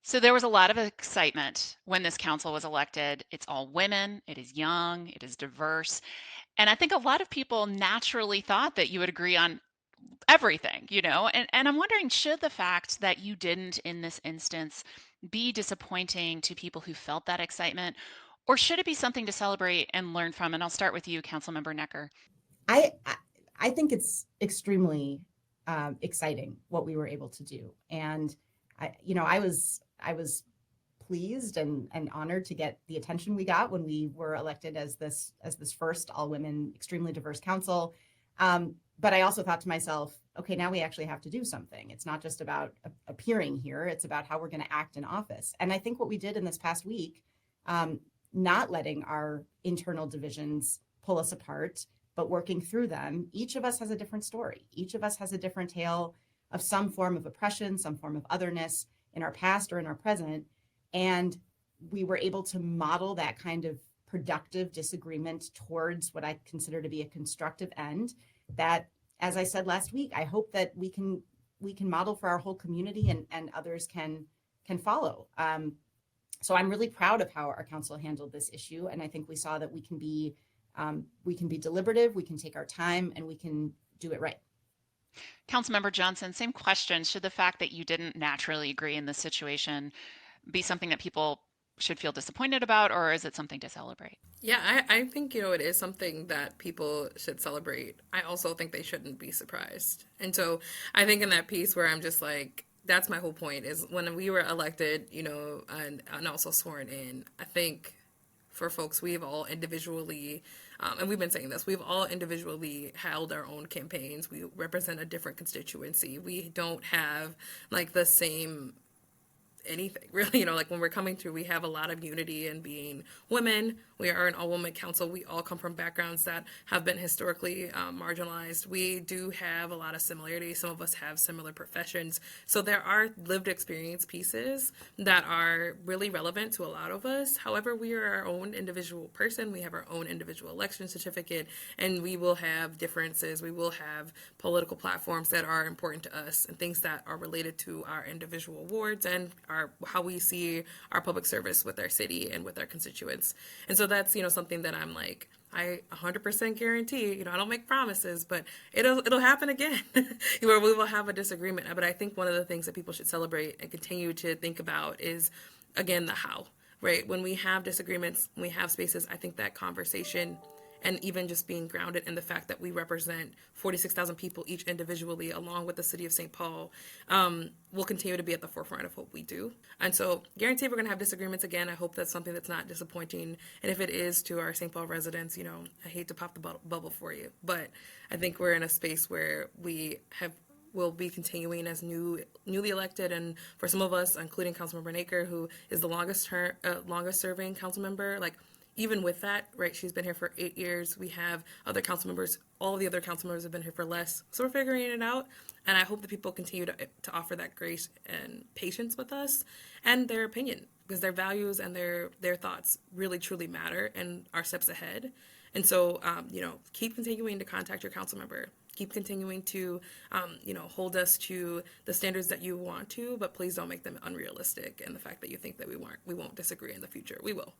So there was a lot of excitement when this council was elected. It's all women, it is young, it is diverse. And I think a lot of people naturally thought that you would agree on everything, And I'm wondering, should the fact that you didn't in this instance be disappointing to people who felt that excitement, or should it be something to celebrate and learn from? And I'll start with you, Councilmember Necker. I think it's extremely exciting what we were able to do, and I was pleased and honored to get the attention we got when we were elected as this first all women extremely diverse council. But I also thought to myself, okay, now we actually have to do something. It's not just about appearing here; it's about how we're going to act in office. And I think what we did in this past week, um, not letting our internal divisions pull us apart, but working through them, each of us has a different story. Each of us has a different tale of some form of oppression, some form of otherness in our past or in our present. And we were able to model that kind of productive disagreement towards what I consider to be a constructive end that, as I said last week, I hope that we can model for our whole community, and others can follow. So I'm really proud of how our council handled this issue, and I think we saw that we can be deliberative, we can take our time, and we can do it right. Councilmember Johnson, same question. Should the fact that you didn't naturally agree in this situation be something that people should feel disappointed about, or is it something to celebrate? Yeah, I think, it is something that people should celebrate. I also think they shouldn't be surprised. And so I think in that piece where I'm just like, that's my whole point is when we were elected, and also sworn in, I think for folks, we've all individually, and we've been saying this, we've all individually held our own campaigns. We represent a different constituency. We don't have like the same anything really, like when we're coming through, we have a lot of unity in being women. We are an all-woman council. We all come from backgrounds that have been historically marginalized. We do have a lot of similarities. Some of us have similar professions, so there are lived experience pieces that are really relevant to a lot of us. However, we are our own individual person. We have our own individual election certificate, and we will have differences. We will have political platforms that are important to us and things that are related to our individual wards and how we see our public service with our city and with our constituents. And so that's, something that I'm like, I 100% guarantee, I don't make promises, but it'll happen again where we will have a disagreement. But I think one of the things that people should celebrate and continue to think about is, again, the how, right? When we have disagreements, when we have spaces, I think that conversation and even just being grounded in the fact that we represent 46,000 people each individually, along with the city of St. Paul, will continue to be at the forefront of what we do. And so, guarantee we're going to have disagreements again. I hope that's something that's not disappointing. And if it is to our St. Paul residents, I hate to pop the bubble for you, but I think we're in a space where will be continuing as newly elected, and for some of us, including Councilmember Noecker, who is the longest serving council member, like even with that, right, she's been here for 8 years. We have other council members. All of the other council members have been here for less. So we're figuring it out. And I hope that people continue to offer that grace and patience with us and their opinion, because their values and their thoughts really, truly matter and are steps ahead. And so, keep continuing to contact your council member. Keep continuing to, hold us to the standards that you want to, but please don't make them unrealistic. And the fact that you think that we won't disagree in the future, we will.